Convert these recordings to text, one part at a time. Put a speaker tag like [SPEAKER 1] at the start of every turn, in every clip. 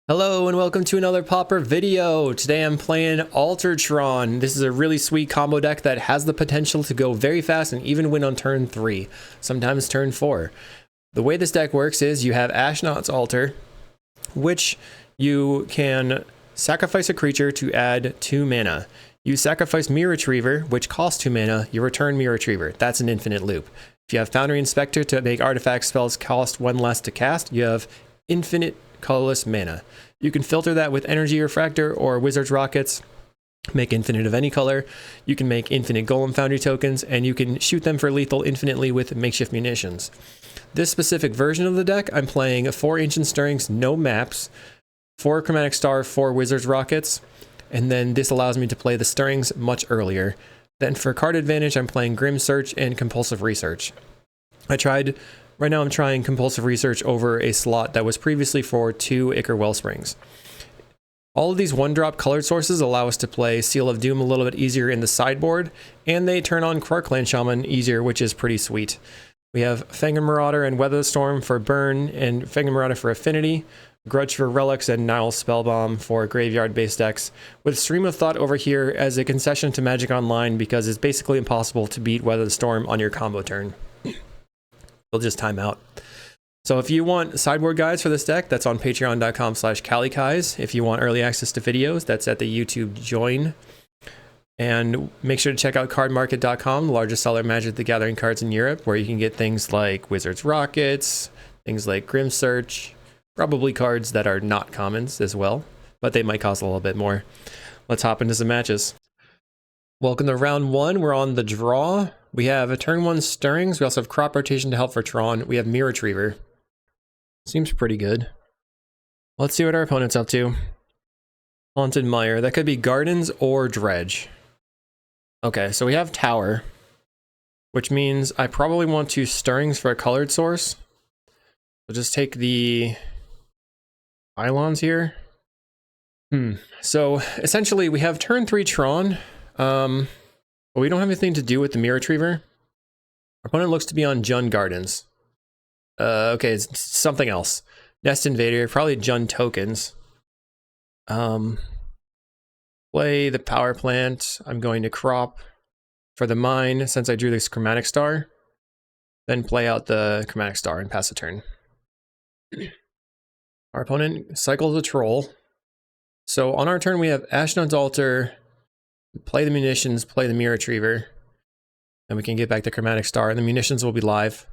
[SPEAKER 1] Hello and welcome to another Pauper video. Today I'm playing Altar Tron. This is a really sweet combo deck that has the potential to go very fast and even win on turn 3, sometimes turn 4. The way this deck works is you have Ashnod's Altar, which you can sacrifice a creature to add 2 mana. You sacrifice Mirror Retriever, which costs 2 mana, you return Mirror Retriever. That's an infinite loop. If you have Foundry Inspector to make artifact spells cost 1 less to cast, you have infinite colorless mana. You can filter that with Energy Refractor or Wizard's Rockets, make infinite of any color. You can make infinite Golem Foundry tokens, and you can shoot them for lethal infinitely with makeshift munitions. This specific version of the deck, I'm playing 4 Ancient Stirrings, no maps, 4 Chromatic Star, 4 Wizard's Rockets, and then this allows me to play the Stirrings much earlier. Then for card advantage, I'm playing Grim Search and Compulsive Research. Right now I'm trying Compulsive Research over a slot that was previously for 2 Ichor Wellsprings. All of these 1-drop colored sources allow us to play Seal of Doom a little bit easier in the sideboard, and they turn on Quarkland Shaman easier, which is pretty sweet. We have Fangren Marauder and Weather Storm for burn, and Fangren Marauder for affinity, Grudge for relics, and Nile Spellbomb for graveyard-based decks, with Stream of Thought over here as a concession to Magic Online because it's basically impossible to beat Weather Storm on your combo turn. They'll just time out. So if you want sideboard guides for this deck, that's on patreon.com/calikais. If you want early access to videos, that's at the YouTube join. And make sure to check out cardmarket.com, the largest seller of Magic the Gathering cards in Europe, where you can get things like Wizard's Rockets, things like Grim Search, probably cards that are not commons as well, but they might cost a little bit more. Let's hop into some matches. Welcome to round 1. We're on the draw. We have a turn 1 Stirrings. We also have Crop Rotation to help for Tron. We have Mirror Retriever. Seems pretty good. Let's see what our opponent's up to. Haunted Mire. That could be Gardens or Dredge. Okay, so we have Tower, which means I probably want 2 Stirrings for a colored source. We'll just take the pylons here. So essentially we have turn 3 Tron. But we don't have anything to do with the Mirror Retriever. Our opponent looks to be on Jund Gardens. Okay, it's something else. Nest Invader, probably Jund tokens. Play the power plant. I'm going to crop for the mine since I drew this Chromatic Star. Then play out the Chromatic Star and pass a turn. Our opponent cycles a troll. So on our turn we have Ashnod's Altar, play the munitions, play the Mirror Retriever, and we can get back the Chromatic Star, and the munitions will be live.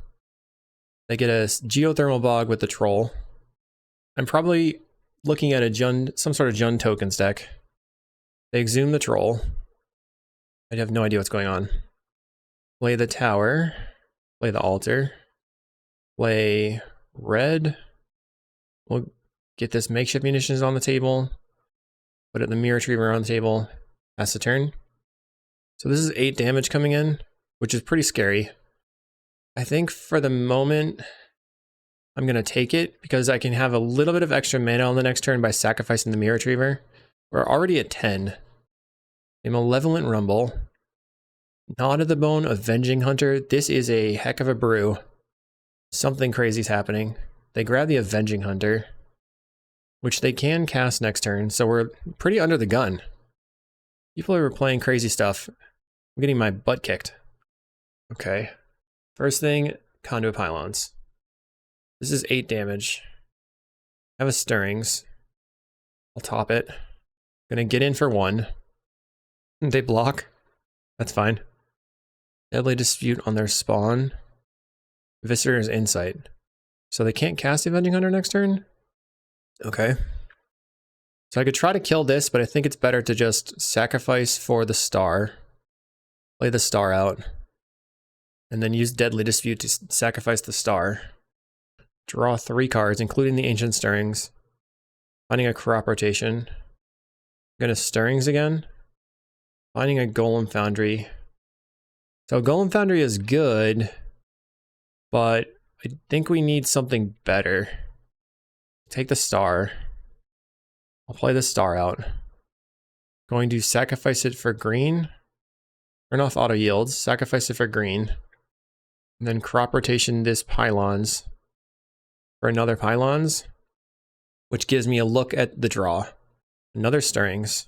[SPEAKER 1] They get a Geothermal Bog with the Troll. I'm probably looking at some sort of Jund tokens deck. They exhume the Troll. I have no idea what's going on. Play the Tower, play the Altar, play red. We'll get this makeshift munitions on the table, put it the Mirror Retriever on the table. Pass the turn. So this is 8 damage coming in, which is pretty scary. I think for the moment, I'm going to take it because I can have a little bit of extra mana on the next turn by sacrificing the Mirror Retriever. We're already at 10. A Malevolent Rumble. Gnawed of the Bone, Avenging Hunter. This is a heck of a brew. Something crazy is happening. They grab the Avenging Hunter, which they can cast next turn, so we're pretty under the gun. People are playing crazy stuff. I'm getting my butt kicked. Okay. First thing, Conduit Pylons. This is 8 damage. I have a Stirrings. I'll top it. Gonna get in for 1. They block. That's fine. Deadly Dispute on their spawn. Viscer's Insight. So they can't cast the Avenging Hunter next turn? Okay. So I could try to kill this, but I think it's better to just sacrifice for the star, play the star out, and then use Deadly Dispute to sacrifice the star. Draw 3 cards, including the Ancient Stirrings. Finding a Crop Rotation. I'm gonna Stirrings again. Finding a Golem Foundry. So Golem Foundry is good, but I think we need something better. Take the star. I'll play the star out. Going to sacrifice it for green. Turn off auto yields, sacrifice it for green. And then crop rotation this pylons for another pylons. which gives me a look at the draw. Another stirrings.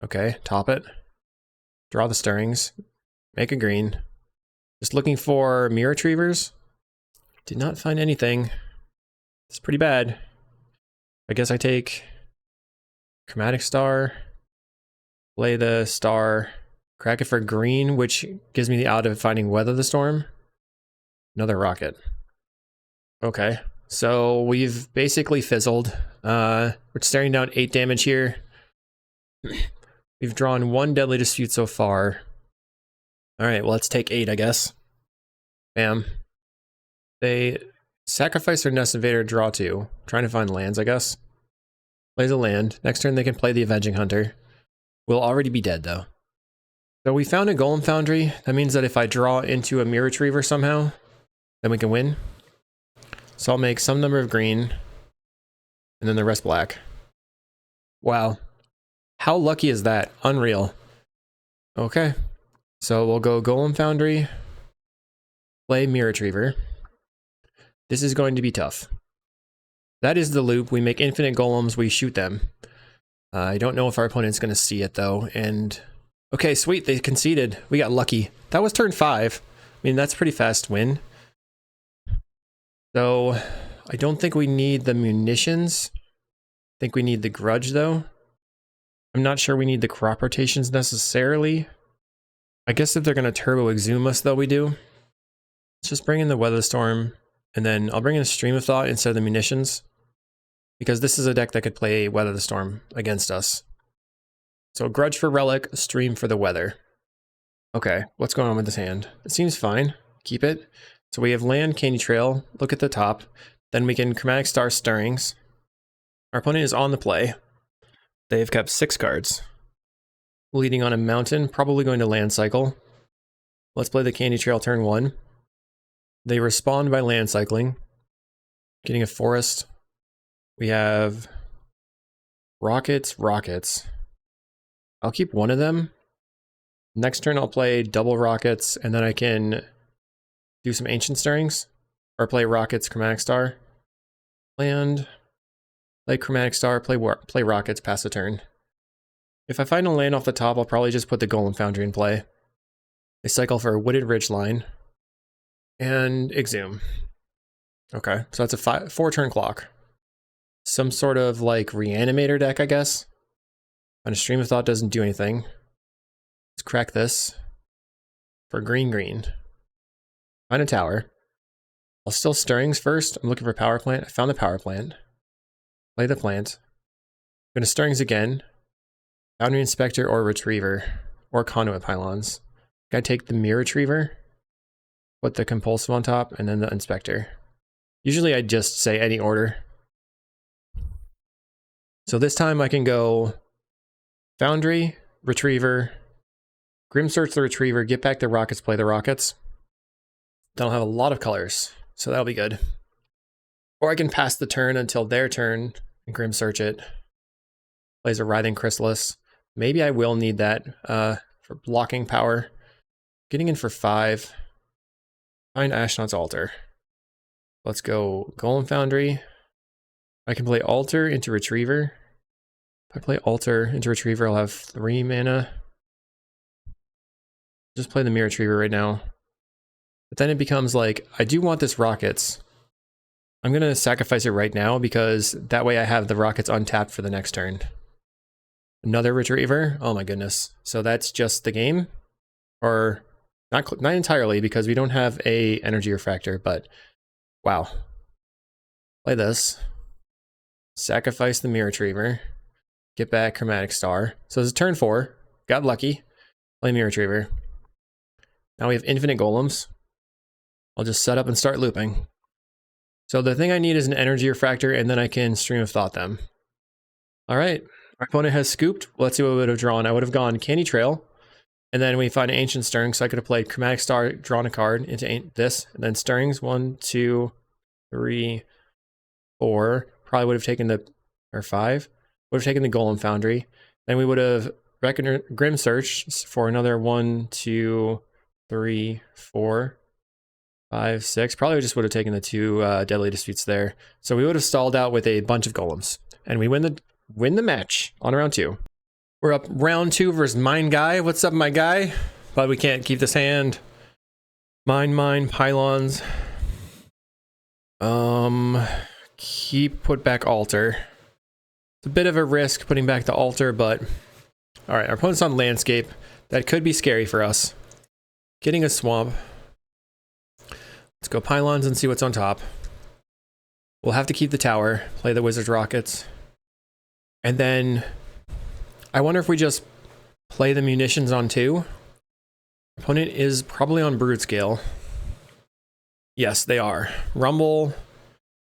[SPEAKER 1] Okay, top it. Draw the stirrings. Make a green. Just looking for mirror retrievers. Did not find anything. It's pretty bad. I guess I take Chromatic Star, play the star, crack it for green, which gives me the out of finding Weather the Storm. Another rocket. Okay, so we've basically fizzled. We're staring down 8 damage here. We've drawn 1 Deadly Dispute so far. Alright, well let's take 8, I guess. Bam. They sacrifice their Nest Invader, draw 2. Trying to find lands, I guess. Plays a land. Next turn they can play the Avenging Hunter. We'll already be dead though. So we found a Golem Foundry. That means that if I draw into a Mirror Retriever somehow, then we can win. So I'll make some number of green, and then the rest black. Wow. How lucky is that? Unreal. Okay. So we'll go Golem Foundry, play Mirror Retriever. This is going to be tough. That is the loop. We make infinite golems, we shoot them. I don't know if our opponent's going to see it though, and... Okay, sweet, they conceded. We got lucky. That was turn 5. I mean, that's a pretty fast win. So, I don't think we need the munitions. I think we need the grudge though. I'm not sure we need the crop rotations necessarily. I guess if they're going to turbo exhume us though, we do. Let's just bring in the Weather Storm, and then I'll bring in a Stream of Thought instead of the munitions. Because this is a deck that could play Weather the Storm against us. So grudge for relic, stream for the weather. Okay, what's going on with this hand? It seems fine. Keep it. So we have land, Candy Trail, look at the top. Then we can Chromatic Star Stirrings. Our opponent is on the play. They've kept 6 cards. Leading on a mountain, probably going to land cycle. Let's play the Candy Trail turn 1. They respond by land cycling. Getting a forest. We have rockets, rockets. I'll keep one of them. Next turn I'll play double rockets, and then I can do some ancient stirrings. Or play rockets, Chromatic Star. Land. Play Chromatic Star, play rockets, pass a turn. If I find a land off the top, I'll probably just put the Golem Foundry in play. They cycle for a Wooded Ridgeline. And exhume. Okay, so that's a 4-turn clock. Some sort of like reanimator deck, I guess. And a Stream of Thought doesn't do anything. Let's crack this for green, green. Find a tower. I'll still stirrings first. I'm looking for power plant. I found the power plant. Play the plant. I'm gonna stirrings again. Boundary Inspector or Retriever or Conduit Pylons. I take the Mirror Retriever, put the Compulsive on top, and then the Inspector. Usually I just say any order. So this time I can go Foundry, Retriever, Grim Search the Retriever, get back the rockets, play the rockets. Then I'll have a lot of colors, so that'll be good. Or I can pass the turn until their turn and Grim Search it. Plays a Writhing Chrysalis. Maybe I will need that for blocking power. Getting in for 5. Find Ashnod's Altar. Let's go Golem Foundry. I can play Altar into Retriever. If I play Altar into Retriever, I'll have 3 mana. Just play the Mirror Retriever right now. But then it becomes like, I do want this rockets. I'm going to sacrifice it right now because that way I have the rockets untapped for the next turn. Another Retriever? Oh my goodness. So that's just the game? Or not entirely because we don't have a energy refractor, but wow. Play this. Sacrifice the Mirror Retriever. Get back Chromatic Star. So this is turn 4. Got lucky. Play Mirror Retriever. Now we have infinite golems. I'll just set up and start looping. So the thing I need is an energy refractor, and then I can Stream of Thought them. Alright, our opponent has scooped. Let's see what we would have drawn. I would have gone Candy Trail, and then we find Ancient Stirring, so I could have played Chromatic Star, drawn a card into this, and then Stirrings, 1, 2, 3, 4. Probably would have taken the, or 5. Would have taken the Golem Foundry. Then we would have Grim Search for another 1, 2, 3, 4, 5, 6. Probably just would have taken the 2 Deadly Disputes there. So we would have stalled out with a bunch of golems. And we win the match on round 2. We're up round 2 versus Mine Guy. What's up, my guy? But we can't keep this hand. Mine, pylons. Put back altar. It's a bit of a risk putting back the altar, but all right, our opponent's on landscape. That could be scary for us. Getting a swamp. Let's go pylons and see what's on top. We'll have to keep the tower, play the Wizard's Rockets. And then I wonder if we just play the munitions on 2. Opponent is probably on Brood Scale. Yes, they are. Rumble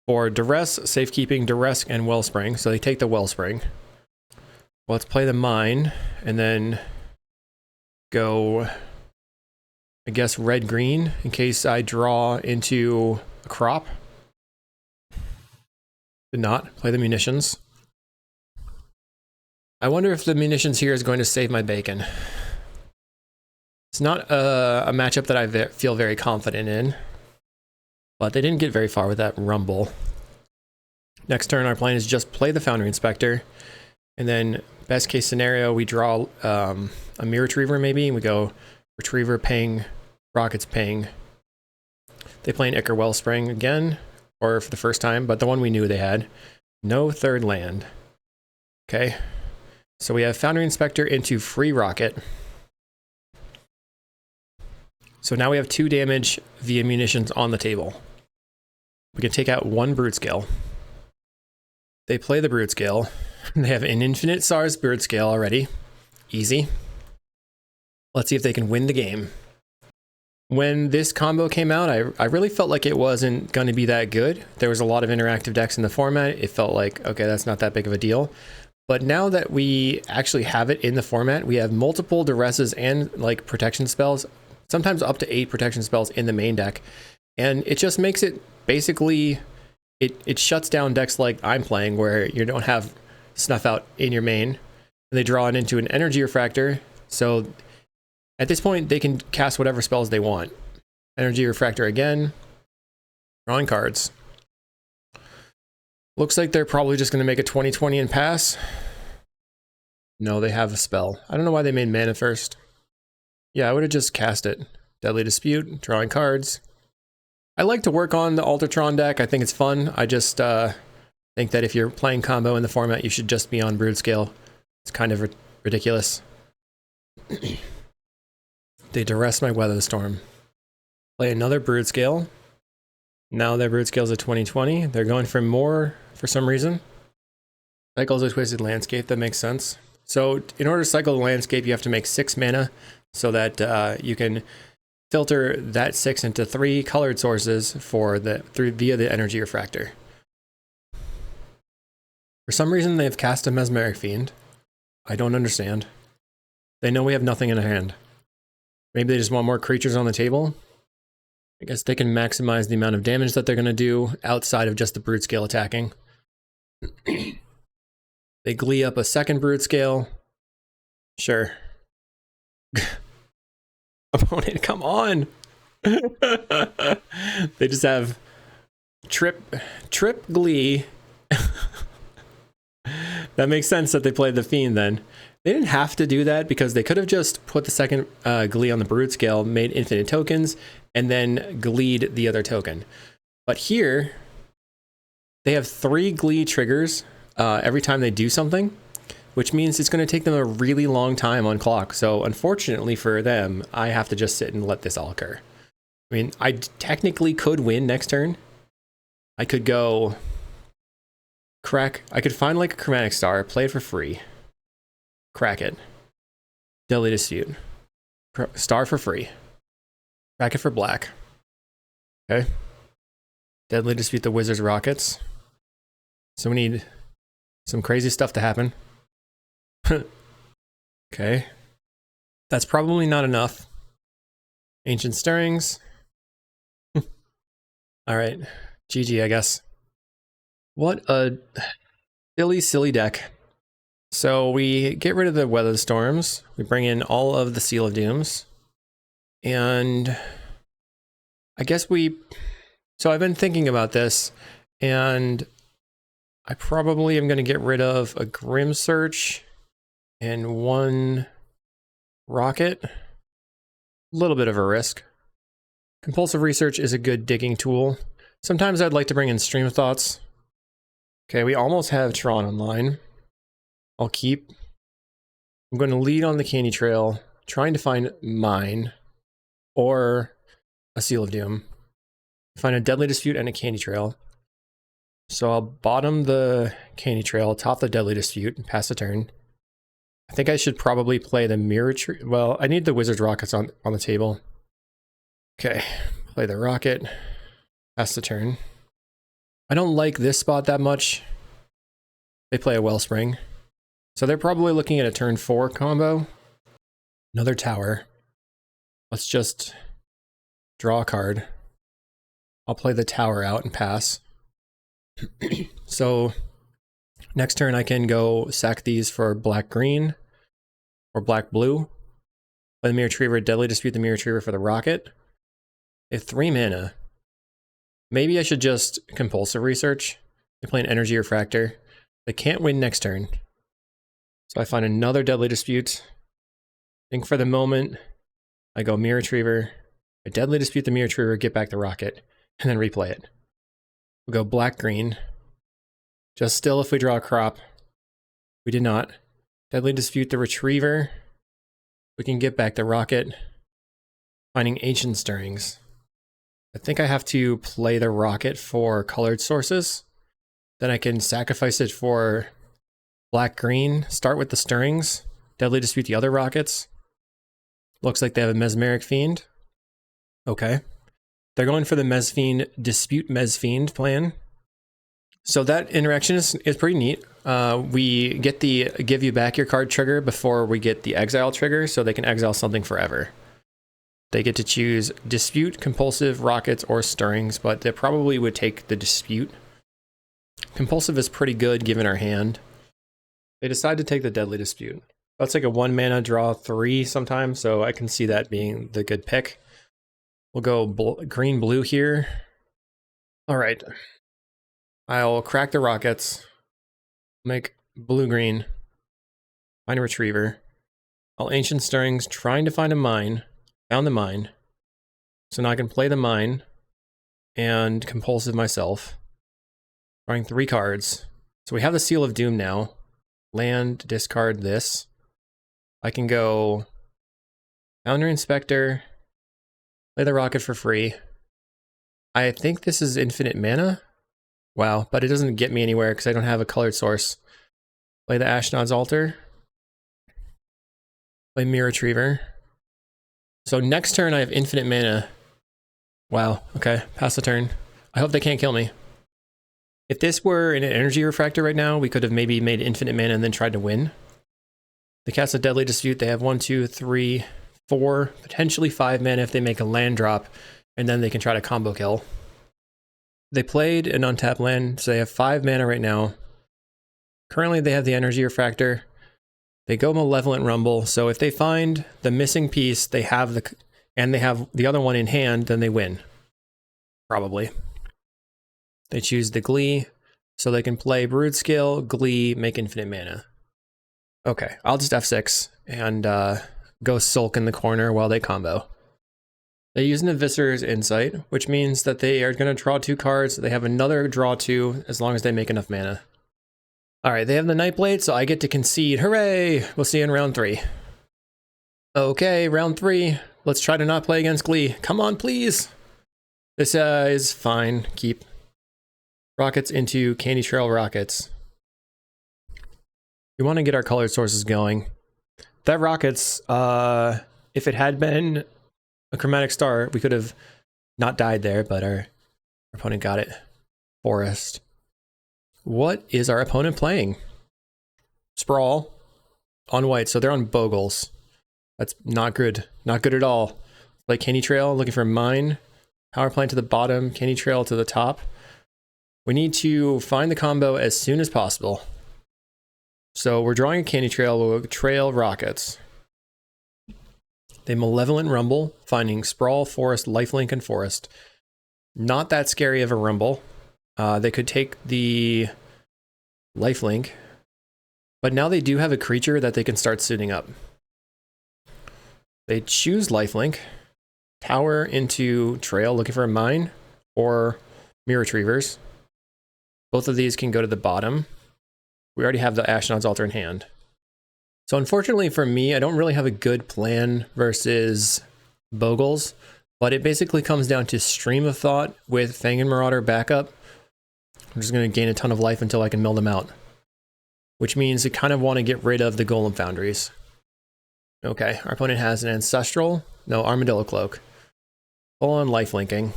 [SPEAKER 1] for Duress, Safekeeping, Duress, and Wellspring. So they take the Wellspring. Well, let's play the Mine, and then go, I guess, red-green, in case I draw into a crop. Did not. Play the munitions. I wonder if the munitions here is going to save my bacon. It's not a matchup that I feel very confident in. But they didn't get very far with that Rumble. Next turn, our plan is just play the Foundry Inspector. And then, best case scenario, we draw a Mirror Retriever maybe. And we go Retriever, ping, Rockets, ping. They play an Ichor Wellspring again, or for the first time, but the one we knew they had. No third land. Okay. So we have Foundry Inspector into free Rocket. So now we have 2 damage via munitions on the table. We can take out 1 Brood Scale. They play the Brood Scale. They have an Infinite SARS Brood Scale already. Easy. Let's see if they can win the game. When this combo came out, I really felt like it wasn't going to be that good. There was a lot of interactive decks in the format. It felt like, okay, that's not that big of a deal. But now that we actually have it in the format, we have multiple Duresses and like protection spells, sometimes up to 8 protection spells in the main deck. And it just makes it basically, it shuts down decks like I'm playing where you don't have Snuff Out in your main. And they draw it into an Energy Refractor. So at this point, they can cast whatever spells they want. Energy Refractor again. Drawing cards. Looks like they're probably just going to make a 20/20 and pass. No, they have a spell. I don't know why they made mana first. Yeah, I would have just cast it. Deadly Dispute, drawing cards. I like to work on the Altar Tron deck. I think it's fun. I just think that if you're playing combo in the format, you should just be on Brood Scale. It's kind of ridiculous. They duress my Weather Storm. Play another Brood Scale. Now their Brood Scale's a 20/20. They're going for more for some reason. Cycles a Twisted Landscape. That makes sense. So in order to cycle the landscape, you have to make 6 mana so that you can filter that 6 into 3 colored sources for via the Energy Refractor. For some reason, they've cast a Mesmeric Fiend. I don't understand. They know we have nothing in our hand. Maybe they just want more creatures on the table. I guess they can maximize the amount of damage that they're going to do outside of just the Brood Scale attacking. They glee up a second Brood Scale. Sure. Opponent, come on! They just have Trip Glee. That makes sense that they played the Fiend then. They didn't have to do that because they could have just put the second Glee on the Brood Scale, made infinite tokens, and then gleed the other token. But here, they have 3 Glee triggers every time they do something, which means it's going to take them a really long time on clock. So unfortunately for them, I have to just sit and let this all occur. I mean, I technically could win next turn. I could go I could find like a Chromatic Star, play it for free, crack it, Deadly Dispute, Star for free, crack it for black. Okay. Deadly Dispute the Wizard's Rockets. So we need some crazy stuff to happen. Okay. That's probably not enough. Ancient Stirrings. Alright. GG, I guess. What a silly deck. So we get rid of the Weather Storms. We bring in all of the Seal of Dooms. And I guess so I've been thinking about this, and I probably am going to get rid of a Grim Search and one rocket. A little bit of a risk. Compulsive Research is a good digging tool. Sometimes I'd like to bring in Stream of Thoughts. Okay, we almost have Tron online. I'll keep. I'm going to lead on the Candy Trail, trying to find mine or a Seal of Doom. Find a Deadly Dispute and a Candy Trail. So I'll bottom the Candy Trail, top the Deadly Dispute, and pass the turn. I think I should probably play the Mirror Tree. Well, I need the Wizard's Rockets on the table. Okay, play the Rocket, pass the turn. I don't like this spot that much. They play a Wellspring. So they're probably looking at a turn 4 combo. Another tower. Let's just draw a card. I'll play the tower out and pass. So next turn I can go sack these for black-green or black-blue. Play the Mirror Retriever, Deadly Dispute the Mirror Retriever for the Rocket. They have 3 mana. Maybe I should just Compulsive Research. They play an Energy Refractor. They can't win next turn. So I find another Deadly Dispute. I think for the moment, I go Mirror Retriever, I Deadly Dispute the Mirror Retriever, get back the Rocket, and then replay it. We'll go black-green. Just still if we draw a crop. We did not. Deadly Dispute the Retriever. We can get back the Rocket. Finding Ancient Stirrings. I think I have to play the Rocket for colored sources. Then I can sacrifice it for black-green. Start with the Stirrings. Deadly Dispute the other Rockets. Looks like they have a Mesmeric Fiend. Okay. They're going for the Mesfiend, Dispute Mesfiend plan. So that interaction is pretty neat. We get the give you back your card trigger before we get the exile trigger, so they can exile something forever. They get to choose Dispute, Compulsive, Rockets, or Stirrings, but they probably would take the Dispute. Compulsive is pretty good given our hand. They decide to take the Deadly Dispute. That's like a 1 mana draw 3 sometimes, so I can see that being the good pick. We'll go green-blue here. All right. I'll crack the Rockets. Make blue-green. Find a Retriever. I'll Ancient Stirrings, trying to find a mine. Found the mine. So now I can play the mine and Compulsive myself. Drawing 3 cards. So we have the Seal of Doom now. Land, discard this. I can go Boundary Inspector. Play the Rocket for free. I think this is infinite mana. Wow, but it doesn't get me anywhere because I don't have a colored source. Play the Ashnod's Altar. Play Mirror Retriever. So next turn I have infinite mana. Wow, okay, pass the turn. I hope they can't kill me. If this were in an Energy Refractor right now, we could have maybe made infinite mana and then tried to win. They cast a Deadly Dispute. They have 1, 2, 3, 4, potentially 5 mana if they make a land drop, and then they can try to combo kill. They played an untapped land, so they have 5 mana right now. Currently they have the Energy Refractor. They go Malevolent Rumble, so if they find the missing piece, they have the other one in hand, then they win. Probably. They choose the Glee, so they can play Brood Skill, Glee, make infinite mana. Okay, I'll just F6 and go sulk in the corner while they combo. They use an Eviscerer's Insight, which means that they are going to draw 2 cards. They have another draw 2 as long as they make enough mana. Alright, they have the Nightblade, so I get to concede. Hooray! We'll see you in round 3. Okay, round 3. Let's try to not play against Glee. Come on, please! This is fine. Keep. Rockets into Candy Trail Rockets. We want to get our colored sources going. That Rockets, if it had been a Chromatic Star, we could have not died there, but our opponent got it. Forest. What is our opponent playing? Sprawl on white, so they're on Bogles. That's not good. Not good at all. Like Candy Trail, looking for mine. Power plant to the bottom, Candy Trail to the top. We need to find the combo as soon as possible. So we're drawing a Candy Trail, we'll trail Rockets. They Malevolent Rumble, finding Sprawl, Forest, Lifelink, and Forest. Not that scary of a rumble. They could take the Lifelink, but now they do have a creature that they can start suiting up. They choose Lifelink, Tower into Trail, looking for a Mine, or Mirror Retrievers. Both of these can go to the bottom. We already have the Ashnod's Altar in hand. So unfortunately for me, I don't really have a good plan versus Bogles, but it basically comes down to Stream of Thought with Fangin' Marauder backup. I'm just going to gain a ton of life until I can mill them out, which means I kind of want to get rid of the Golem Foundries. Okay, our opponent has an Ancestral, no, Armadillo Cloak. Full on lifelinking.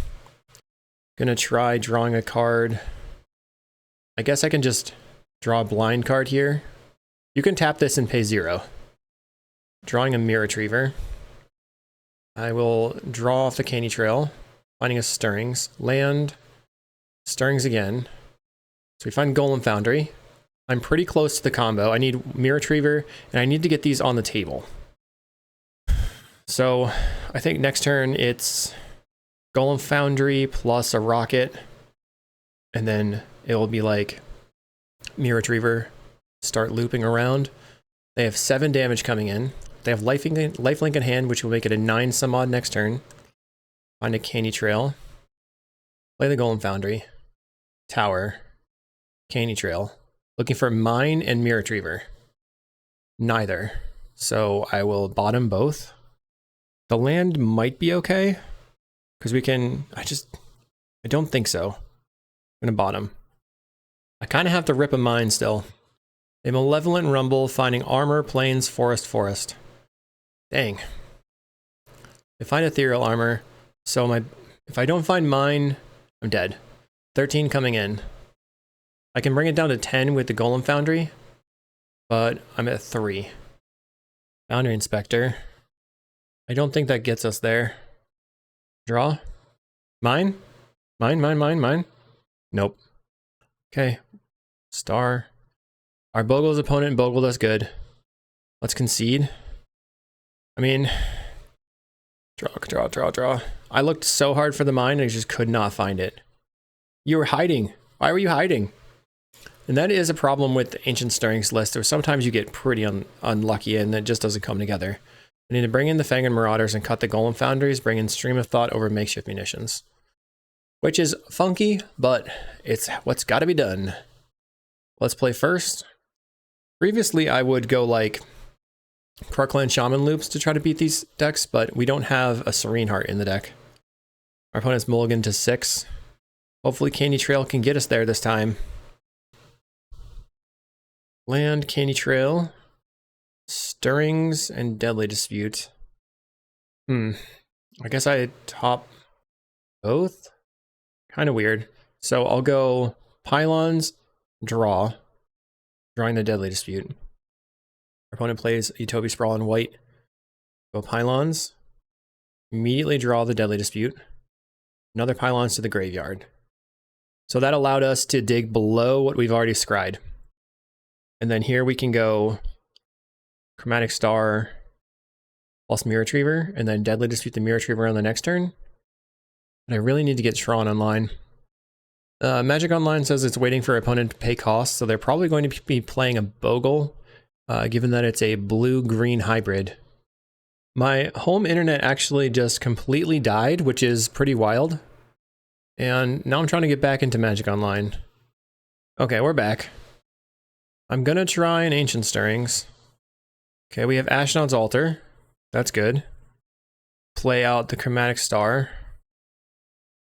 [SPEAKER 1] Gonna try drawing a card. I guess I can just draw a blind card here. You can tap this and pay 0. Drawing a Mirror Retriever. I will draw off the Candy Trail, finding a Stirrings. Land, Stirrings again. So we find Golem Foundry. I'm pretty close to the combo. I need Mirror Retriever, and I need to get these on the table. So I think next turn it's Golem Foundry plus a Rocket, and then it will be like Mirror Retriever, start looping around. They have 7 damage coming in. They have Lifelink in hand, which will make it a 9 some odd next turn. Find a Candy Trail. Play the Golem Foundry. Tower. Candy Trail. Looking for Mine and Mirror Retriever. Neither. So I will bottom both. The land might be okay, because we can, I don't think so. I'm gonna bottom. I kind of have to rip a Mine still. A Malevolent Rumble, finding Armor, Plains, Forest, Forest. Dang. They find Ethereal Armor, so if I don't find Mine, I'm dead. 13 coming in. I can bring it down to 10 with the Golem Foundry, but I'm at 3. Foundry Inspector. I don't think that gets us there. Draw. Mine? Mine. Nope. Okay. Star. Our Bogles opponent Bogled us good. Let's concede. I mean, draw. I looked so hard for the Mine, and I just could not find it. You were hiding. Why were you hiding? And that is a problem with the Ancient Stirrings list. Or sometimes you get pretty unlucky and it just doesn't come together. I need to bring in the Fangin' Marauders and cut the Golem Foundries, bring in Stream of Thought over Makeshift Munitions. Which is funky, but it's what's got to be done. Let's play first. Previously, I would go like Crocland Shaman loops to try to beat these decks, but we don't have a Serene Heart in the deck. Our opponent's mulligan to 6. Hopefully Candy Trail can get us there this time. Land, Candy Trail, Stirrings, and Deadly Dispute. I guess I top both? Kind of weird. So I'll go Pylons, draw. Drawing the Deadly Dispute. Our opponent plays Utopia Sprawl in white. Go Pylons. Immediately draw the Deadly Dispute. Another Pylons to the graveyard. So that allowed us to dig below what we've already scryed. And then here we can go Chromatic Star plus Mirror Retriever, and then Deadly Dispute the Mirror Retriever on the next turn. And I really need to get Tron online. Magic Online says it's waiting for opponent to pay costs, so they're probably going to be playing a Bogle, given that it's a blue-green hybrid. My home internet actually just completely died, which is pretty wild. And now I'm trying to get back into Magic Online. Okay, we're back. I'm gonna try an Ancient Stirrings. Okay, we have Ashnod's Altar. That's good. Play out the Chromatic Star.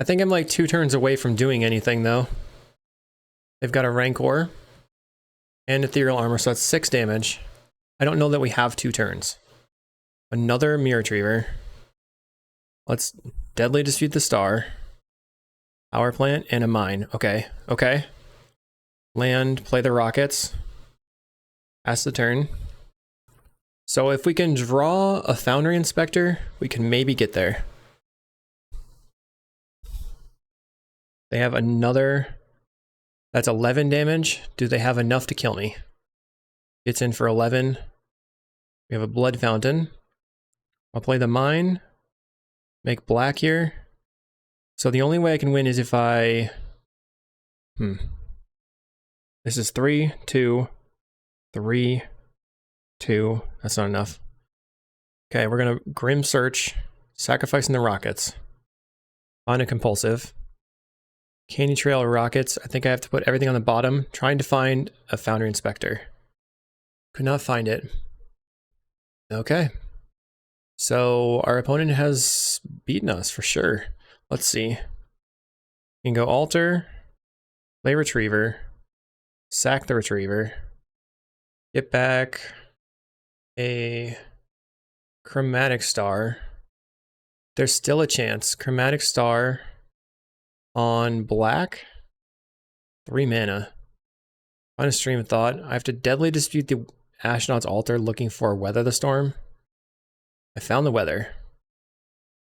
[SPEAKER 1] I think I'm like 2 turns away from doing anything though. They've got a Rancor and Ethereal Armor, so that's 6 damage. I don't know that we have 2 turns. Another Mirror Retriever. Let's Deadly Dispute the Star. Power Plant and a Mine. Okay. Land, play the Rockets. Pass the turn. So if we can draw a Foundry Inspector, we can maybe get there. They have another, that's 11 damage. Do they have enough to kill me? Gets in for 11. We have a Blood Fountain. I'll play the mine, make black here. So the only way I can win is if I... This is 3, 2, 3, 2. That's not enough. Okay, we're gonna Grim Search, sacrificing the rockets. Find a compulsive. Candy Trail rockets. I think I have to put everything on the bottom. Trying to find a Foundry Inspector. Could not find it. Okay. So our opponent has beaten us for sure. Let's see. You can go Altar, play Retriever, sack the Retriever, get back a Chromatic Star. There's still a chance. Chromatic Star on black. 3 mana. Find a Stream of Thought. I have to deadly dispute the Astronaut's Altar looking for Weather the Storm. I found the Weather.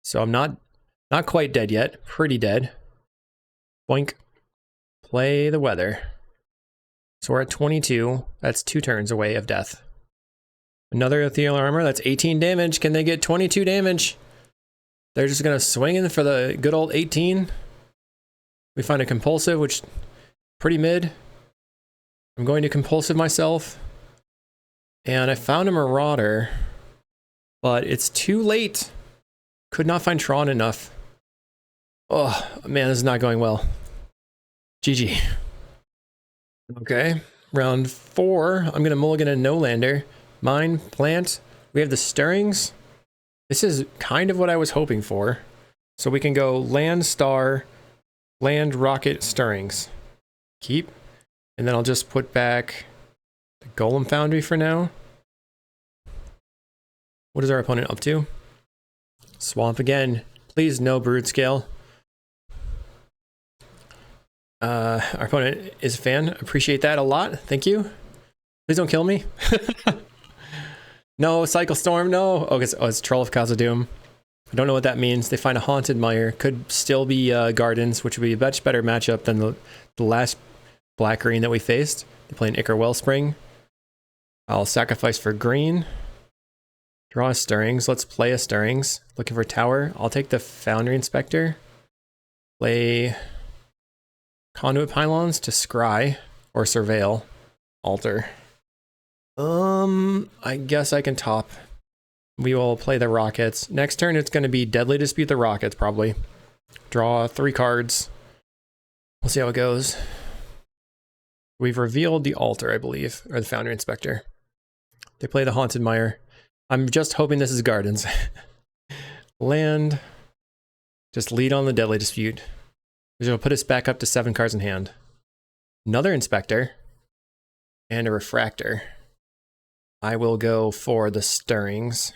[SPEAKER 1] So I'm not quite dead yet. Pretty dead. Boink. Play the Weather. So we're at 22. That's 2 turns away of death. Another Ethereal Armor. That's 18 damage. Can they get 22 damage? They're just going to swing in for the good old 18. We find a Compulsive, which pretty mid. I'm going to Compulsive myself. And I found a Marauder, but it's too late. Could not find Tron enough. Oh, man, this is not going well. GG. Okay, round 4. I'm going to mulligan a no-lander. Mine, plant. We have the Stirrings. This is kind of what I was hoping for. So we can go land, star, land, rocket, Stirrings. Keep. And then I'll just put back the Golem Foundry for now. What is our opponent up to? Swamp again. Please, no Brood Scale. Our opponent is a fan. Appreciate that a lot. Thank you. Please don't kill me. No, Cycle Storm, no. Oh, it's Troll of Khazad-dûm. I don't know what that means. They find a Haunted Mire. Could still be Gardens, which would be a much better matchup than the last black green that we faced. They play an Ichor Wellspring. I'll sacrifice for green. Draw a Stirrings. Let's play a Stirrings. Looking for tower. I'll take the Foundry Inspector. Play Conduit Pylons to scry or surveil. Altar. I guess I can top. We will play the Rockets. Next turn it's going to be Deadly Dispute the Rockets probably. Draw 3 cards. We'll see how it goes. We've revealed the Altar, I believe, or the Foundry Inspector. They play the Haunted Mire. I'm just hoping this is Gardens. Land. Just lead on the Deadly Dispute. Which will put us back up to 7 cards in hand. Another Inspector. And a Refractor. I will go for the Stirrings.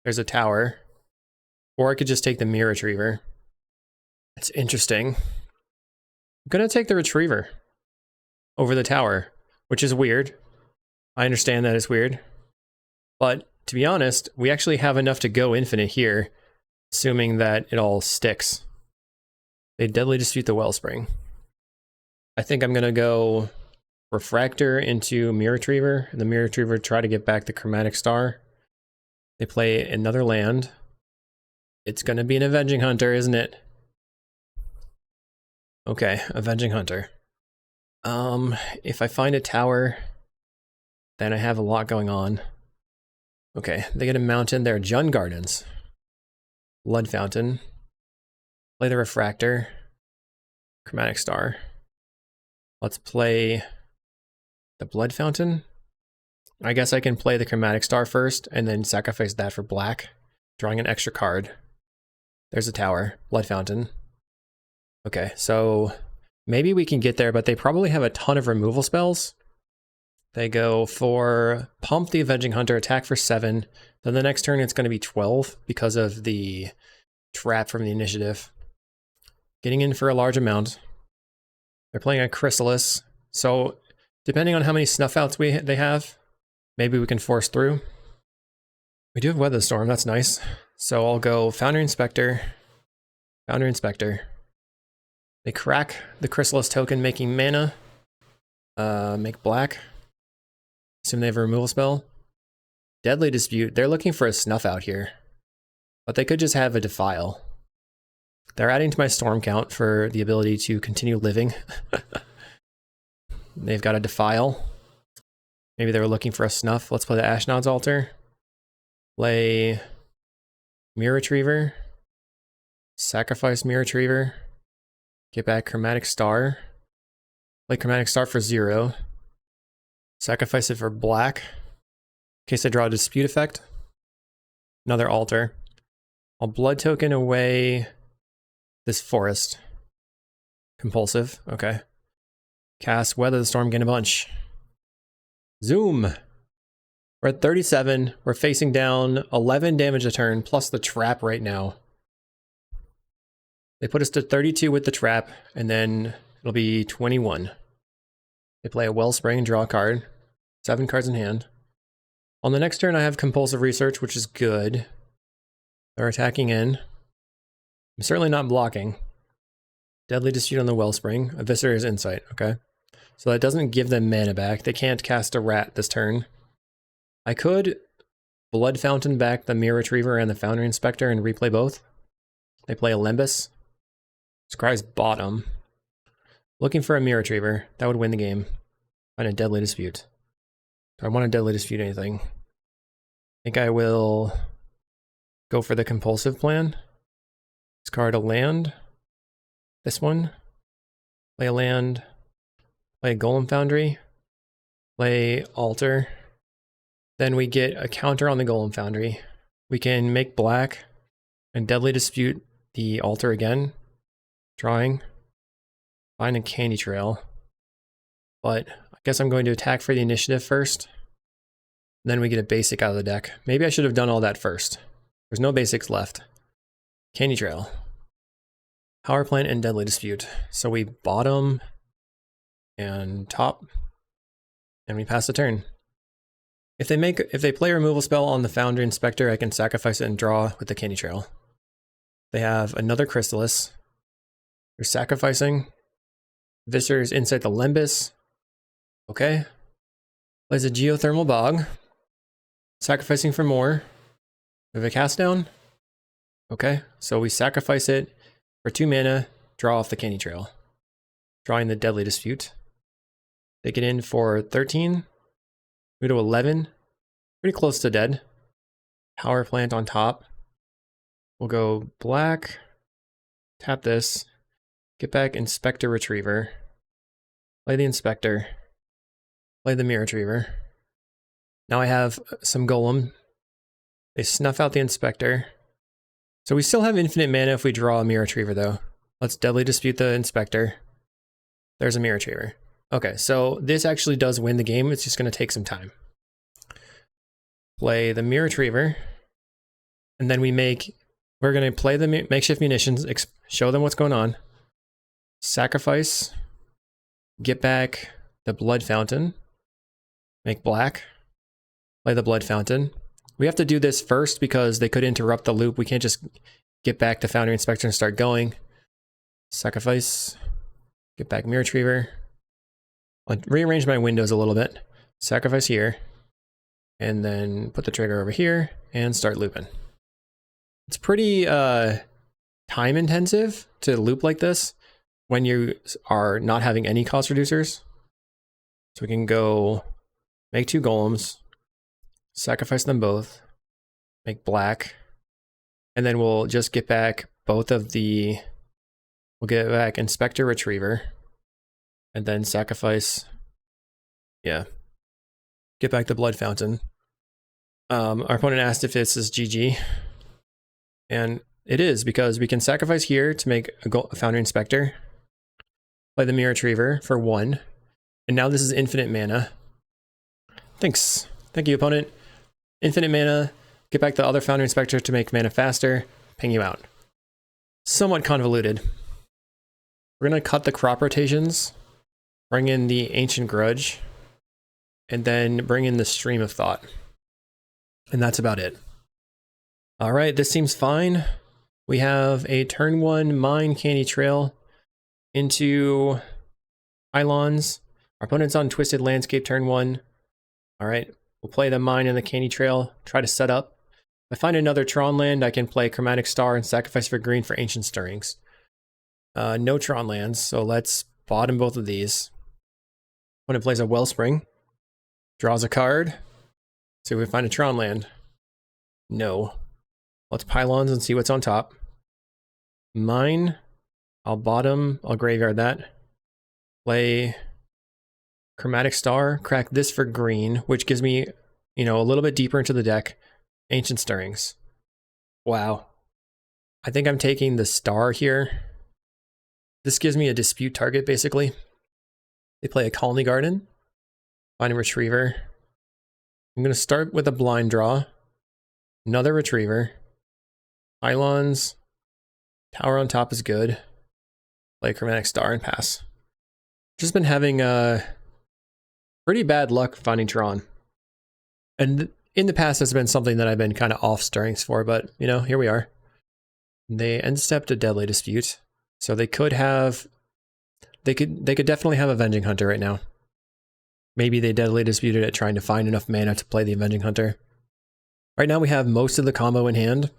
[SPEAKER 1] There's a tower. Or I could just take the Mirror Retriever. It's interesting. I'm gonna take the Retriever over the tower, which is weird. I understand that it's weird. But to be honest, we actually have enough to go infinite here, assuming that it all sticks. They Deadly Dispute the Wellspring. I think I'm gonna go Refractor into Mirror Retriever, and the Mirror Retriever try to get back the Chromatic Star. They play another land. It's gonna be an Avenging Hunter, isn't it? Okay, Avenging Hunter. If I find a tower, then I have a lot going on. Okay, they get a mountain. They're Jund Gardens. Blood Fountain. Play the Refractor. Chromatic Star. Let's play the Blood Fountain. I guess I can play the Chromatic Star first and then sacrifice that for black, drawing an extra card. There's a tower. Blood Fountain. Okay, so maybe we can get there, but they probably have a ton of removal spells. They go for Pump the Avenging Hunter, attack for 7. Then the next turn it's going to be 12 because of the trap from the initiative. Getting in for a large amount. They're playing a Chrysalis, so depending on how many snuff outs they have, maybe we can force through. We do have Weather Storm, that's nice. So I'll go Foundry Inspector, Foundry Inspector. They crack the Chrysalis token, making mana. Make black. Assume they have a removal spell. Deadly Dispute. They're looking for a snuff out here. But they could just have a Defile. They're adding to my storm count for the ability to continue living. They've got a Defile. Maybe they were looking for a snuff. Let's play the Ashnod's Altar. Play Mirror Retriever. Sacrifice Mirror Retriever. Get back Chromatic Star. Play Chromatic Star for 0. Sacrifice it for black. In case I draw a Dispute effect. Another altar. I'll blood token away this forest. Compulsive. Okay. Cast Weather the Storm, gain a bunch. Zoom! We're at 37. We're facing down 11 damage a turn, plus the trap right now. They put us to 32 with the trap, and then it'll be 21. They play a Wellspring, draw a card. 7 cards in hand. On the next turn, I have Compulsive Research, which is good. They're attacking in. I'm certainly not blocking. Deadly Dispute on the Wellspring. Eviscerator's Insight, okay. So that doesn't give them mana back. They can't cast a rat this turn. I could Blood Fountain back the Mirror Retriever and the Foundry Inspector and replay both. They play a Limbus. Scry's bottom. Looking for a Mirror Retriever. That would win the game. Find a Deadly Dispute. Do I want to Deadly Dispute anything? I think I will go for the Compulsive plan. Discard a land. This one. Play a land. Play a Golem Foundry. Play Altar. Then we get a counter on the Golem Foundry. We can make black and Deadly Dispute the Altar again. Drawing. Find a Candy Trail. But I guess I'm going to attack for the initiative first. Then we get a basic out of the deck. Maybe I should have done all that first. There's no basics left. Candy Trail. Power Plant and Deadly Dispute. So we bottom and top, and we pass the turn. If they play a removal spell on the Foundry Inspector, I can sacrifice it and draw with the Candy Trail. They have another Chrysalis. They're sacrificing. Viscer's Insight the Limbus. Okay. Plays a Geothermal Bog. Sacrificing for more. We have a cast down. Okay, so we sacrifice it for 2 mana, draw off the Candy Trail. Drawing the Deadly Dispute. They get in for 13. We go to 11. Pretty close to dead. Power Plant on top. We'll go black. Tap this. Get back Inspector Retriever. Play the Inspector. Play the Mirror Retriever. Now I have some Golem. They snuff out the Inspector. So we still have infinite mana if we draw a Mirror Retriever though. Let's Deadly Dispute the Inspector. There's a Mirror Retriever. Okay, so this actually does win the game. It's just going to take some time. Play the Mirror Retriever. And then we're going to play the makeshift munitions, show them what's going on. Sacrifice. Get back the Blood Fountain. Make black. Play the Blood Fountain. We have to do this first because they could interrupt the loop. We can't just get back the Foundry Inspector and start going. Sacrifice. Get back Mirror Retriever. I'll rearrange my windows a little bit. Sacrifice here. And then put the trigger over here and start looping. It's pretty time intensive to loop like this when you are not having any cost reducers. So we can go make 2 golems, sacrifice them both, make black, and then we'll just get back we'll get back Inspector Retriever, and then sacrifice, get back the Blood Fountain. Our opponent asked if this is GG, and it is, because we can sacrifice here to make a Foundry Inspector, play the Mirror Retriever for 1, and now this is infinite mana. Thanks. Thank you, opponent. Infinite mana, get back the other Foundry Inspector to make mana faster, ping you out. Somewhat convoluted. We're going to cut the crop rotations, bring in the Ancient Grudge, and then bring in the Stream of Thought. And that's about it. All right, this seems fine. We have a turn 1 Mine Candy Trail into Pylons. Our opponent's on Twisted Landscape turn 1. All right, We'll play the Mine and the Candy Trail, try to set up. If I find another Tron land, I can play Chromatic Star and sacrifice for green for Ancient Stirrings. No Tron lands, so let's bottom both of these. When it plays a Wellspring, draws a card. See if we find a Tron land. No. Let's Pylons and see what's on top. Mine. I'll bottom. I'll graveyard that. Play Chromatic Star. Crack this for green, which gives me, you know, a little bit deeper into the deck. Ancient Stirrings. Wow. I think I'm taking the star here. This gives me a dispute target, basically. They play a Colony Garden. Find a Retriever. I'm going to start with a blind draw. Another Retriever. Pylons. Tower on top is good. Play Chromatic Star and pass. Just been having pretty bad luck finding Tron. And in the past, it's been something that I've been kind of off stirrings for, but, you know, here we are. They end step to Deadly Dispute. So they could have... They could definitely have Avenging Hunter right now. Maybe they Deadly Disputed it trying to find enough mana to play the Avenging Hunter. Right now we have most of the combo in hand.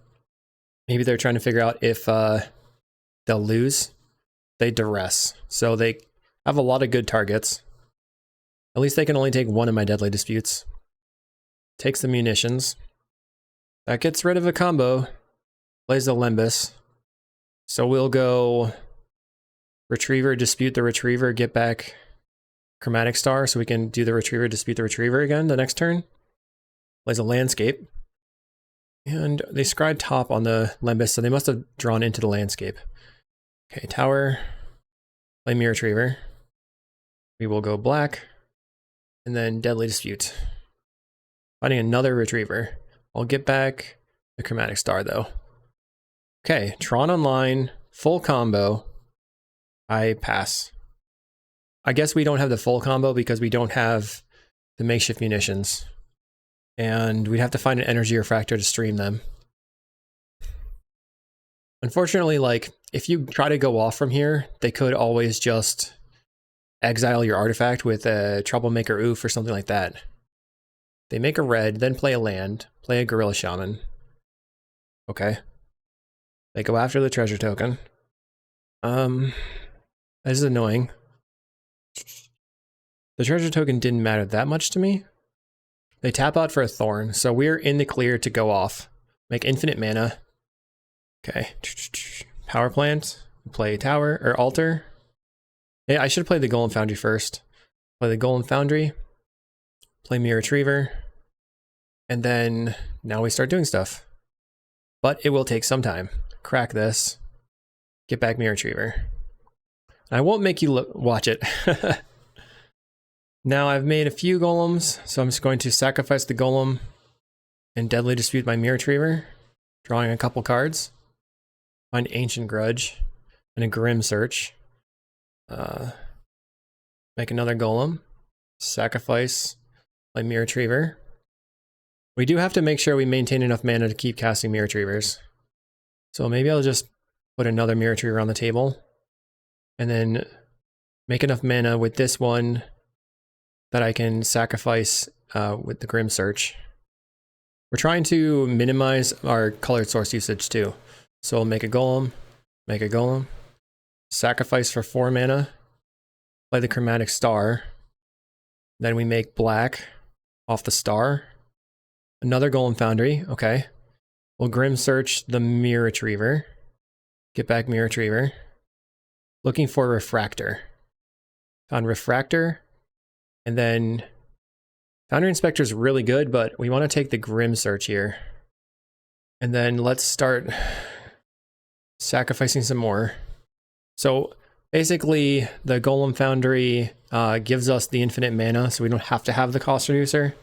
[SPEAKER 1] Maybe they're trying to figure out if they'll lose. They duress. So they have a lot of good targets. At least they can only take one of my Deadly Disputes. Takes the munitions. That gets rid of a combo. Plays the Lembus. So we'll go Retriever, dispute the Retriever, get back Chromatic Star so we can do the Retriever, dispute the Retriever again the next turn. Plays a Landscape. And they scried top on the Lembus, so they must have drawn into the landscape. Okay, Tower. Play Mirror Retriever. We will go black. And then Deadly Dispute. Finding another Retriever. I'll get back the Chromatic Star though. Okay, Tron online, full combo. I pass. I guess we don't have the full combo because we don't have the makeshift munitions. And we'd have to find an energy refractor to stream them. Unfortunately, like, if you try to go off from here, they could always just exile your artifact with a Troublemaker Oof or something like that. They make a red, then play a land, play a Gorilla Shaman. Okay. They go after the treasure token. This is annoying. The treasure token didn't matter that much to me. They tap out for a Thorn, so we're in the clear to go off. Make infinite mana. Okay. Power plant. Play tower, or altar. Yeah, I should play the Golem Foundry first. Play the Golem Foundry. Play Mirror Retriever. And then, now we start doing stuff. But it will take some time. Crack this. Get back Mirror Retriever. I won't make you watch it. Now I've made a few golems, so I'm just going to sacrifice the golem and Deadly Dispute my Mirror Retriever, drawing a couple cards. Find Ancient Grudge and a Grim Search. Make another golem. Sacrifice my Mirror Retriever. We do have to make sure we maintain enough mana to keep casting Mirror Retrievers. So maybe I'll just put another Mirror Retriever on the table. And then make enough mana with this one that I can sacrifice with the Grim Search. We're trying to minimize our colored source usage too. So I'll make a golem, sacrifice for 4 mana, play the Chromatic Star, then we make black off the star, another Golem Foundry, okay. We'll Grim Search the Mirror Retriever, get back Mirror Retriever, looking for Refractor. Found Refractor, and then Foundry Inspector is really good, but we want to take the Grim Search here. And then let's start sacrificing some more. So basically, the Golem Foundry gives us the infinite mana, so we don't have to have the cost reducer.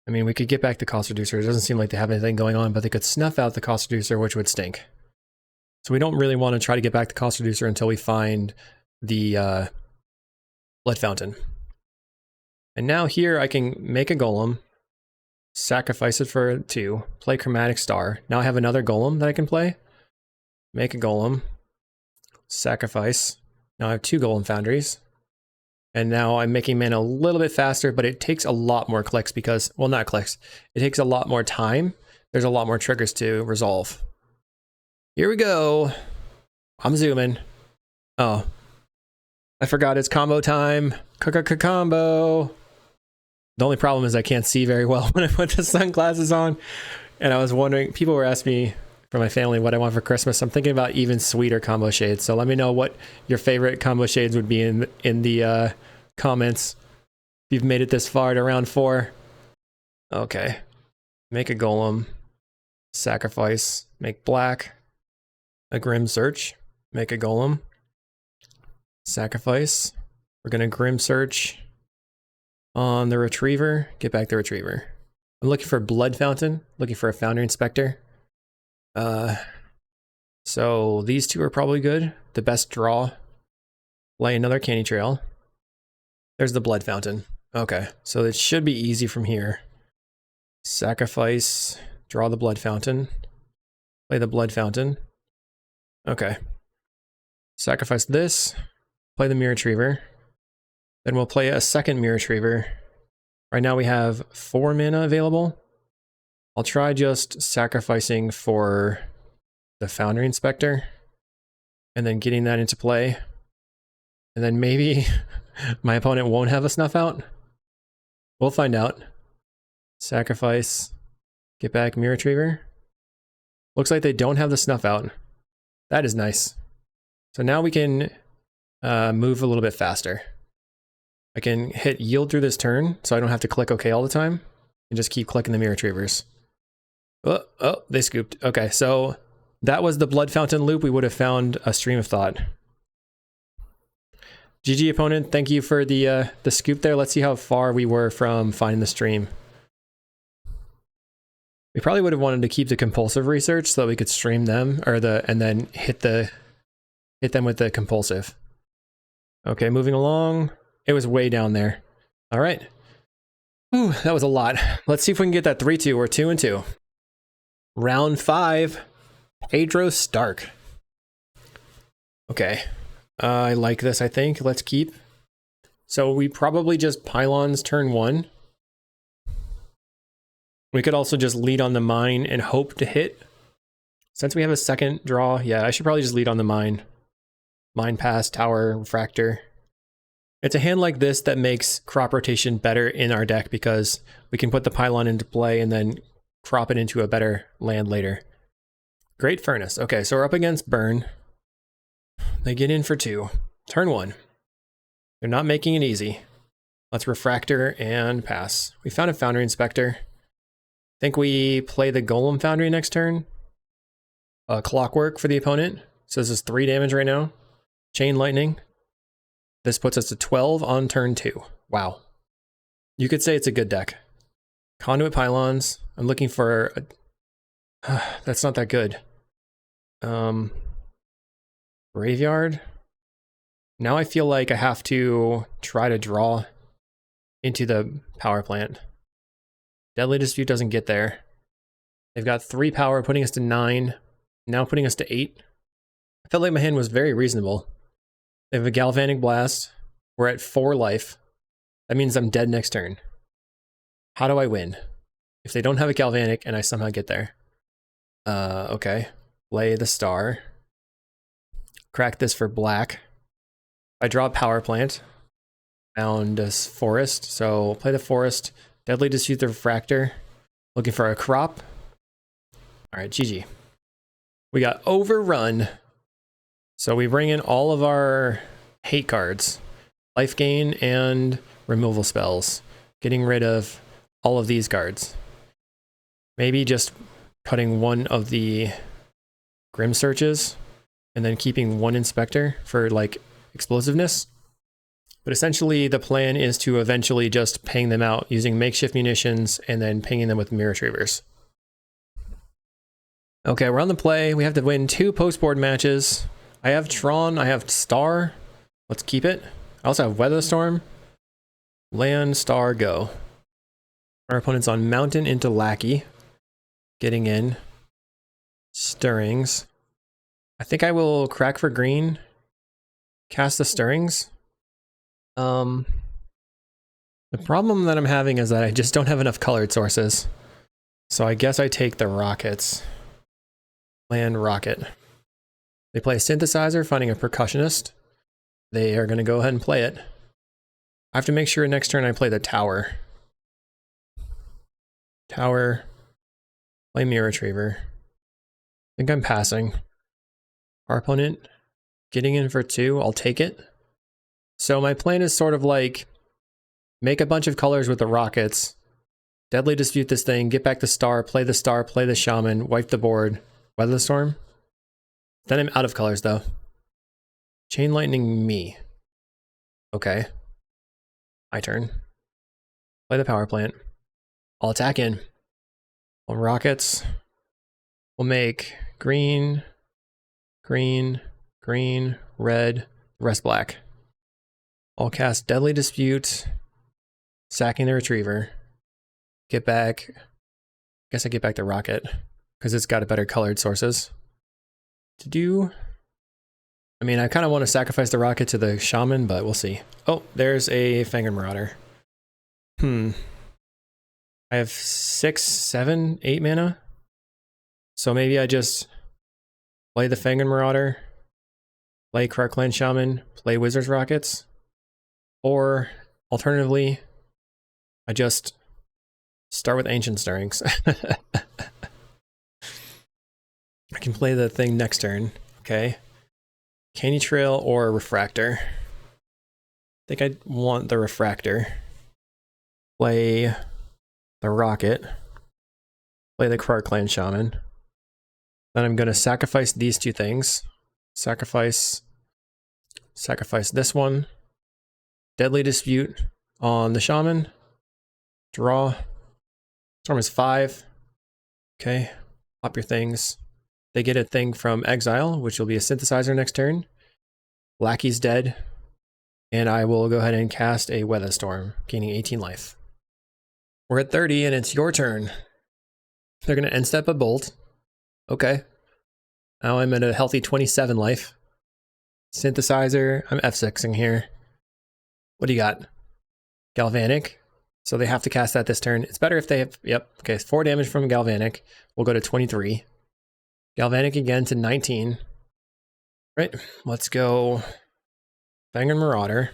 [SPEAKER 1] I mean, we could get back the cost reducer. It doesn't seem like they have anything going on, but they could snuff out the cost reducer, which would stink. So we don't really want to try to get back the cost reducer until we find the Blood Fountain. And now here I can make a golem, sacrifice it for 2, play Chromatic Star. Now I have another golem that I can play. Make a golem, sacrifice. Now I have 2 Golem Foundries. And now I'm making mana a little bit faster, but it takes a lot more clicks because, well, not clicks. It takes a lot more time. There's a lot more triggers to resolve. Here we go. I'm zooming. Oh, I forgot it's combo time. Combo. The only problem is I can't see very well when I put the sunglasses on. And I was wondering, people were asking me for my family what I want for Christmas. I'm thinking about even sweeter combo shades. So let me know what your favorite combo shades would be in the comments. If you've made it this far to round 4. Okay. Make a golem. Sacrifice. Make black. A Grim Search. Make a golem. Sacrifice. We're going to Grim Search on the Retriever. Get back the Retriever. I'm looking for Blood Fountain. Looking for a Foundry Inspector. So these two are probably good. The best draw. Lay another Candy Trail. There's the Blood Fountain. Okay, so it should be easy from here. Sacrifice. Draw the Blood Fountain. Play the Blood Fountain. Okay. Sacrifice this. Play the Mirror Retriever. Then we'll play a second Mirror Retriever. Right now we have 4 mana available. I'll try just sacrificing for the Foundry Inspector. And then getting that into play. And then maybe my opponent won't have a Snuff Out. We'll find out. Sacrifice. Get back Mirror Retriever. Looks like they don't have the Snuff Out. That is nice. So now we can move a little bit faster. I can hit yield through this turn, so I don't have to click OK all the time. And just keep clicking the Mirror Retrievers. Oh, they scooped. Okay, so that was the Blood Fountain loop. We would have found a Stream of Thought. GG opponent, thank you for the scoop there. Let's see how far we were from finding the stream. We probably would have wanted to keep the compulsive research so that we could stream them, or and then hit them with the compulsive. Okay, moving along. It was way down there. All right. Ooh, that was a lot. Let's see if we can get that 3-2 or 2-2. Round 5. Pedro Stark. Okay. I like this, I think. Let's keep. So we probably just pylons turn 1. We could also just lead on the mine and hope to hit. Since we have a second draw, yeah, I should probably just lead on the mine. Mine pass, tower, refractor. It's a hand like this that makes crop rotation better in our deck because we can put the pylon into play and then crop it into a better land later. Great Furnace. Okay, so we're up against Burn. They get in for 2. Turn 1. They're not making it easy. Let's refractor and pass. We found a Foundry Inspector. Think we play the Golem Foundry next turn. Clockwork for the opponent. So this is 3 damage right now. Chain Lightning. This puts us to 12 on turn 2. Wow. You could say it's a good deck. Conduit Pylons. I'm looking for that's not that good. Graveyard. Now I feel like I have to try to draw into the power plant. Deadly Dispute doesn't get there. They've got 3 power, putting us to 9. Now putting us to 8. I felt like my hand was very reasonable. They have a Galvanic Blast. We're at 4 life. That means I'm dead next turn. How do I win? If they don't have a Galvanic and I somehow get there. Okay. Play the Star. Crack this for black. I draw a Power Plant. Found a Forest, so play the Forest. Deadly Dispute the Refractor. Looking for a crop. Alright, GG. We got Overrun. So we bring in all of our hate cards. Life gain and removal spells. Getting rid of all of these cards. Maybe just cutting one of the Grim Searches and then keeping 1 Inspector for like explosiveness. But essentially the plan is to eventually just ping them out using makeshift munitions and then pinging them with Mirror Retrievers. Okay, we're on the play. We have to win 2 post-board matches. I have Tron, I have Star. Let's keep it. I also have Weather Storm. Land, Star, go. Our opponent's on Mountain into Lackey. Getting in. Stirrings. I think I will crack for green. Cast the Stirrings. The problem that I'm having is that I just don't have enough colored sources. So I guess I take the rockets. Land rocket. They play a synthesizer, finding a percussionist. They are going to go ahead and play it. I have to make sure next turn I play the tower. Tower. Play mirror retriever. I think I'm passing. Our opponent getting in for 2. I'll take it. So my plan is sort of like make a bunch of colors with the rockets. Deadly dispute this thing. Get back the star. Play the shaman. Wipe the board. Weather the storm. Then I'm out of colors though. Chain lightning me. Okay. My turn. Play the power plant. I'll attack in. All rockets. We'll make green, green, green, red, the rest black. I'll cast Deadly Dispute, sacking the Retriever. Get back. I guess I get back the rocket because it's got a better colored sources. To do. I mean, I kind of want to sacrifice the rocket to the shaman, but we'll see. Oh, there's a Fangren Marauder. I have 6, 7, 8 mana. So maybe I just play the Fangren Marauder, play Krark-Clan Shaman, play Wizard's Rockets. Or alternatively, I just start with Ancient Stirrings. I can play the thing next turn. Okay. Candy Trail or Refractor. I think I want the Refractor. Play the Rocket. Play the Krark-Clan Shaman. Then I'm going to sacrifice these 2 things. Sacrifice this one. Deadly Dispute on the Shaman. Draw. Storm is 5. Okay. Pop your things. They get a thing from Exile, which will be a synthesizer next turn. Lackey's dead. And I will go ahead and cast a Weather Storm, gaining 18 life. We're at 30 and it's your turn. They're going to end step a Bolt. Okay. Now I'm at a healthy 27 life. Synthesizer. I'm F6ing here. What do you got? Galvanic. So they have to cast that this turn. It's better if they have... Yep. Okay, 4 damage from Galvanic. We'll go to 23. Galvanic again to 19. Right. Let's go... Fangren Marauder.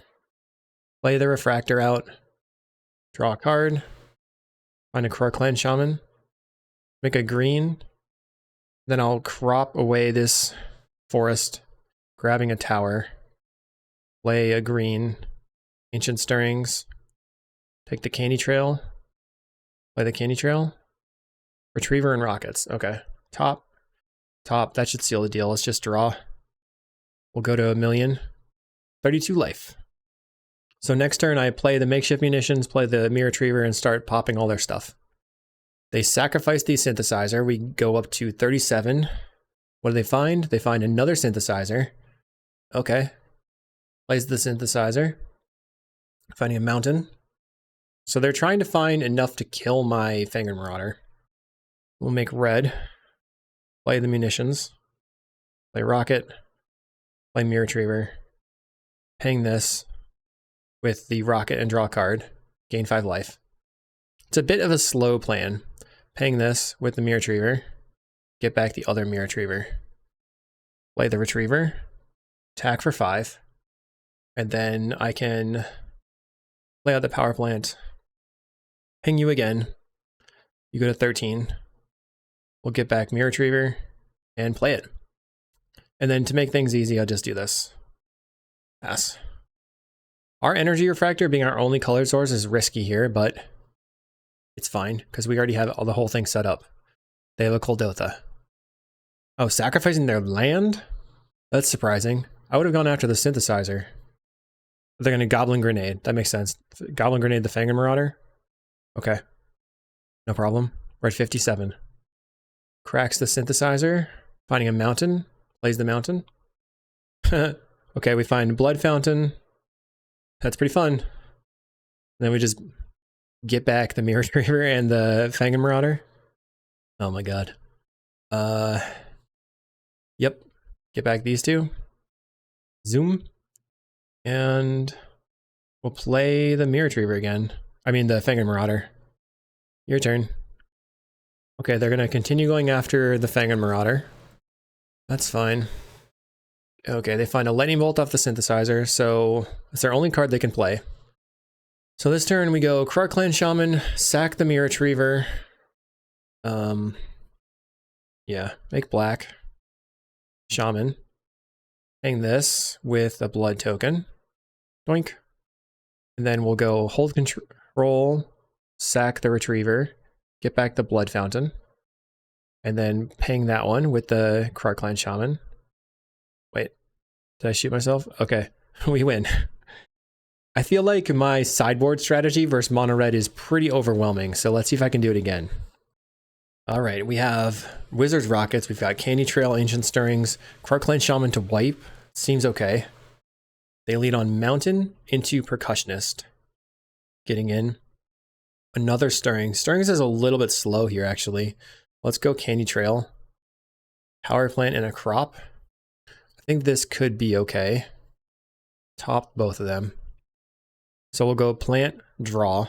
[SPEAKER 1] Play the Refractor out. Draw a card. Find a Krark-Clan Shaman. Make a green. Then I'll crop away this forest, grabbing a tower. Play a green. Ancient Stirrings. Take the Candy Trail. Play the Candy Trail. Retriever and Rockets. Okay. Top. That should seal the deal. Let's just draw. We'll go to 1,000,000. 32 life. So next turn I play the Makeshift Munitions, play the Mirror Retriever, and start popping all their stuff. They sacrifice the Synthesizer. We go up to 37. What do they find? They find another Synthesizer. Okay. Plays the Synthesizer. Finding a mountain. So they're trying to find enough to kill my Fangren Marauder. We'll make red. Play the munitions. Play rocket. Play Mirror Retriever. Ping this with the rocket and draw a card. Gain 5 life. It's a bit of a slow plan. Ping this with the Mirror Retriever. Get back the other Mirror Retriever. Play the Retriever. Attack for 5. And then I can play out the power plant. Ping you again. You go to 13. We'll get back Mirror Retriever and play it. And then to make things easy, I'll just do this. Pass. Our Energy Refractor being our only color source is risky here, but it's fine because we already have the whole thing set up. They have a Kuldotha. Oh, sacrificing their land? That's surprising. I would have gone after the Synthesizer. They're going to Goblin Grenade. That makes sense. Goblin Grenade the Fangren Marauder? Okay. No problem. We're at 57. Cracks the Synthesizer. Finding a mountain. Plays the mountain. Okay, we find Blood Fountain. That's pretty fun. And then we just get back the Mirror Retriever and the Fangren Marauder. Oh my god. Yep. Get back these 2. Zoom. And We'll play the Mirror Retriever again. I mean, the Fanged Marauder. Your turn. Okay, they're going to continue going after the Fanged Marauder. That's fine. Okay, they find a Lightning Bolt off the Synthesizer, so it's their only card they can play. So this turn we go Krark Clan Shaman, sack the Mirror Retriever. Yeah, make black. Shaman. Hang this with a blood token. Doink. And then we'll go hold control, sack the Retriever, get back the Blood Fountain, and then ping that one with the Krark Clan Shaman. Wait, did I shoot myself? Okay, we win. I feel like my sideboard strategy versus mono red is pretty overwhelming, so let's see if I can do it again. All right, we have Wizard's Rockets, we've got Candy Trail, Ancient Stirrings, Krark Clan Shaman to wipe. Seems okay. They lead on Mountain into Percussionist. Getting in. Another Stirrings. Stirrings is a little bit slow here, actually. Let's go Candy Trail. Power Plant and a Crop. I think this could be okay. Top both of them. So we'll go Plant, Draw,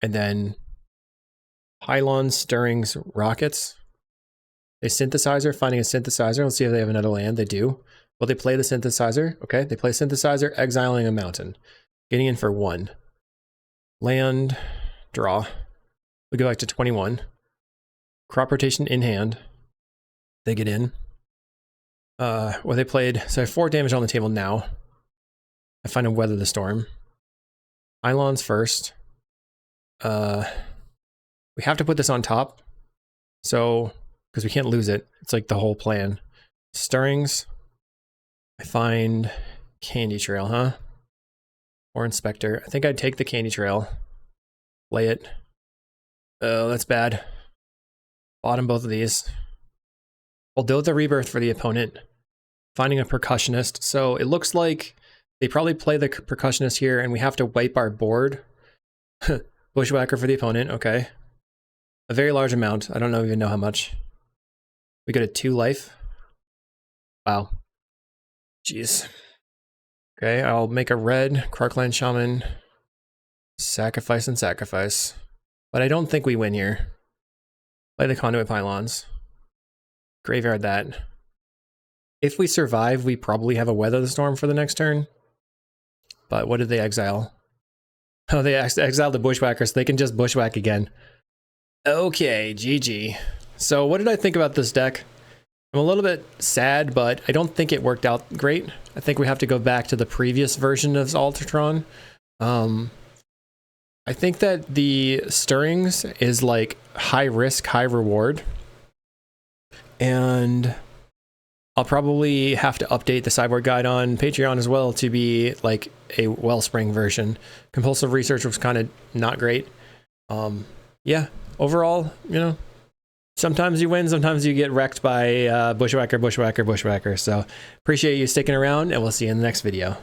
[SPEAKER 1] and then Pylons, Stirrings, Rockets. A Synthesizer, finding a Synthesizer. Let's see if they have another land. They do. Will they play the Synthesizer? Okay, they play Synthesizer, exiling a Mountain. Getting in for 1. Land, draw. We go back to 21. Crop Rotation in hand. They get in. Well, they played, so I have 4 damage on the table now. I find a Weather the Storm. Pylons first. We have to put this on top. So, because we can't lose it. It's like the whole plan. Stirrings. I find Candy Trail, huh? Or Inspector. I think I'd take the Candy Trail. Play it. Oh, that's bad. Bottom both of these. Kuldotha Rebirth for the opponent. Finding a Percussionist. So it looks like they probably play the Percussionist here and we have to wipe our board. Bushwhacker for the opponent, okay. A very large amount. I don't even know how much. We go to 2 life. Wow. Jeez. Okay, I'll make a red Krark Clan Shaman. Sacrifice and sacrifice. But I don't think we win here. Play the Conduit Pylons. Graveyard that. If we survive, we probably have a Weather the Storm for the next turn. But what did they exile? Oh, they exiled the Bushwhacker, so they can just Bushwhack again. Okay, GG. So what did I think about this deck? I'm a little bit sad, but I don't think it worked out great. I think we have to go back to the previous version of Altar Tron. I think that the Stirrings is like high risk, high reward. And I'll probably have to update the sideboard guide on Patreon as well to be like a Wellspring version. Compulsive Research was kind of not great. Yeah, overall, you know, sometimes you win, sometimes you get wrecked by Bushwhacker. So appreciate you sticking around and we'll see you in the next video.